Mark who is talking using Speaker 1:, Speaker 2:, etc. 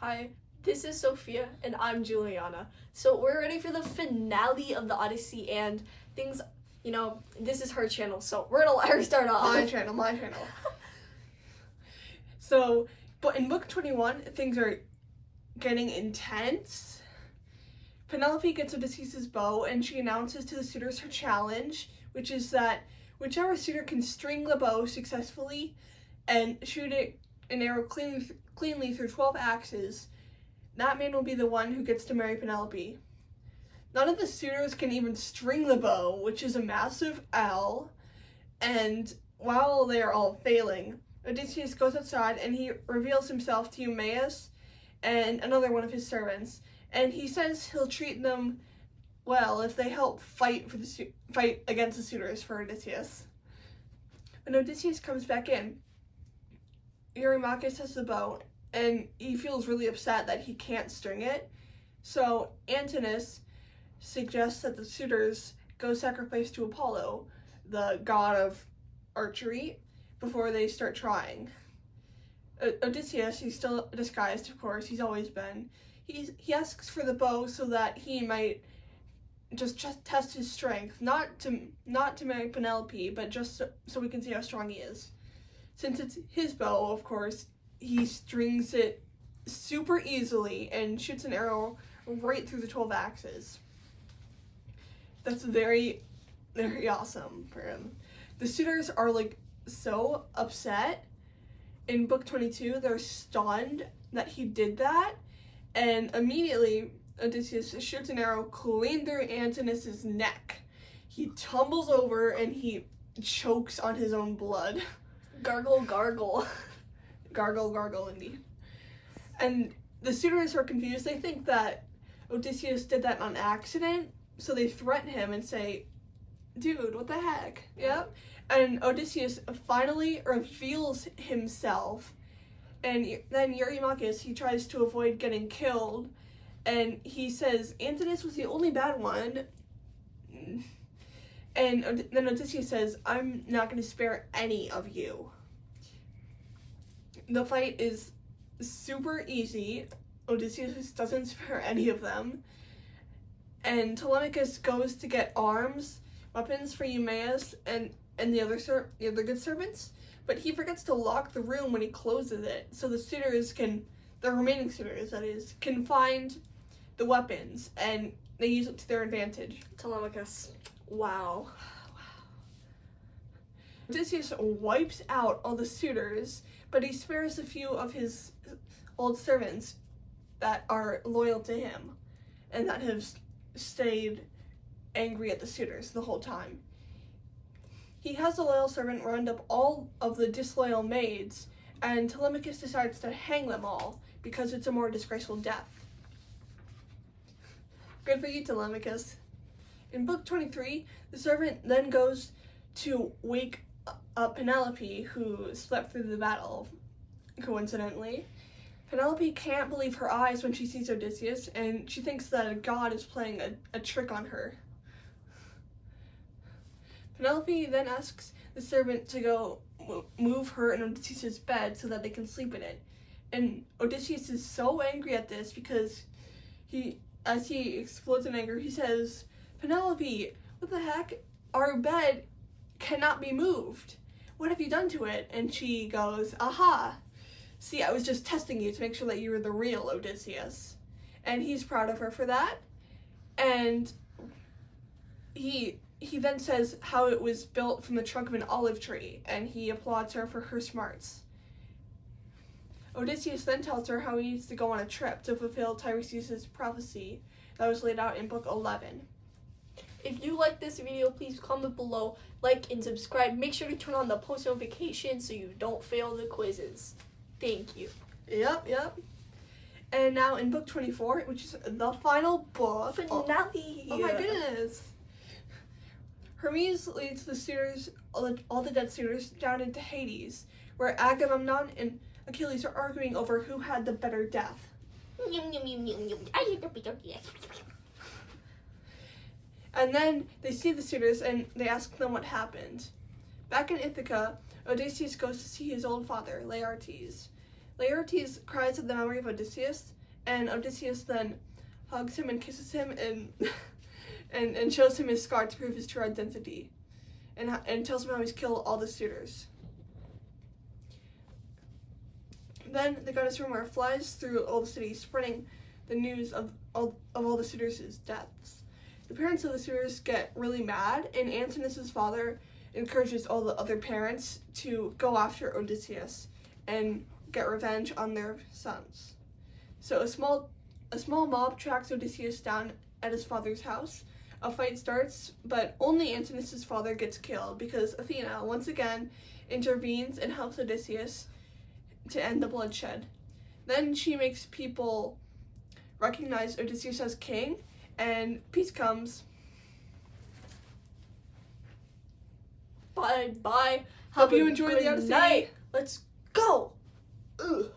Speaker 1: Hi, this is Sophia, and I'm Juliana. So we're ready for the finale of the Odyssey, and things, this is her channel, so we're gonna let her start off.
Speaker 2: My channel. So, but in book 21, things are getting intense. Penelope gets Odysseus' bow, and she announces to the suitors her challenge, which is that whichever suitor can string the bow successfully and shoot an arrow cleanly through 12 axes, that man will be the one who gets to marry Penelope. None of the suitors can even string the bow, which is a massive L, and while they are all failing, Odysseus goes outside and he reveals himself to Eumaeus and another one of his servants, and he says he'll treat them well if they help fight against the suitors for Odysseus. When Odysseus comes back in, Eurymachus has the bow, and he feels really upset that he can't string it. So Antinous suggests that the suitors go sacrifice to Apollo, the god of archery, before they start trying. Odysseus, he's still disguised, of course, he's always been. He asks for the bow so that he might just test his strength, not to marry Penelope, but just so we can see how strong he is. Since it's his bow, of course, he strings it super easily and shoots an arrow right through the 12 axes. That's very, very awesome for him. The suitors are so upset. In book 22, they're stunned that he did that, and immediately Odysseus shoots an arrow clean through Antinous' neck. He tumbles over and he chokes on his own blood.
Speaker 1: Gargle, gargle.
Speaker 2: Gargle, gargle, indeed. And the suitors are confused. They think that Odysseus did that on accident, so they threaten him and say, dude, what the heck? Yep. And Odysseus finally reveals himself, and then Eurymachus, he tries to avoid getting killed, and he says Antinous was the only bad one. And then Odysseus says, I'm not going to spare any of you. The fight is super easy. Odysseus doesn't spare any of them. And Telemachus goes to get weapons for Eumaeus and the other good servants, but he forgets to lock the room when he closes it, so the remaining suitors, that is, can find the weapons, and they use it to their advantage.
Speaker 1: Telemachus. Wow.
Speaker 2: Odysseus wipes out all the suitors, but he spares a few of his old servants that are loyal to him and that have stayed angry at the suitors the whole time. He has the loyal servant round up all of the disloyal maids, and Telemachus decides to hang them all because it's a more disgraceful death. Good for you, Telemachus. In book 23, the servant then goes to wake up Penelope, who slept through the battle, coincidentally. Penelope can't believe her eyes when she sees Odysseus, and she thinks that a god is playing a trick on her. Penelope then asks the servant to go move her in Odysseus' bed so that they can sleep in it. And Odysseus is so angry at this because as he explodes in anger, he says, Penelope, what the heck? Our bed cannot be moved. What have you done to it? And she goes, aha. See, I was just testing you to make sure that you were the real Odysseus. And he's proud of her for that. And he then says how it was built from the trunk of an olive tree, and he applauds her for her smarts. Odysseus then tells her how he needs to go on a trip to fulfill Tiresias' prophecy that was laid out in book 11.
Speaker 1: If you like this video, please comment below, like, and subscribe. Make sure to turn on the post notifications so you don't fail the quizzes. Thank you.
Speaker 2: Yep. And now in book 24, which is the final book.
Speaker 1: Finale.
Speaker 2: Oh my goodness. Hermes leads the suitors, all the dead suitors, down into Hades, where Agamemnon and Achilles are arguing over who had the better death. And then they see the suitors and they ask them what happened. Back in Ithaca, Odysseus goes to see his old father, Laertes. Laertes cries at the memory of Odysseus, and Odysseus then hugs him and kisses him and shows him his scar to prove his true identity, and tells him how he's killed all the suitors. Then the goddess rumor flies through all the cities, spreading the news of all the suitors' deaths. The parents of the suitors get really mad, and Antinous' father encourages all the other parents to go after Odysseus and get revenge on their sons. So a small mob tracks Odysseus down at his father's house. A fight starts, but only Antinous' father gets killed because Athena once again intervenes and helps Odysseus to end the bloodshed. Then she makes people recognize Odysseus as king, and peace comes.
Speaker 1: Bye.
Speaker 2: Hope you enjoyed the Odyssey.
Speaker 1: Night. Let's go. Ugh.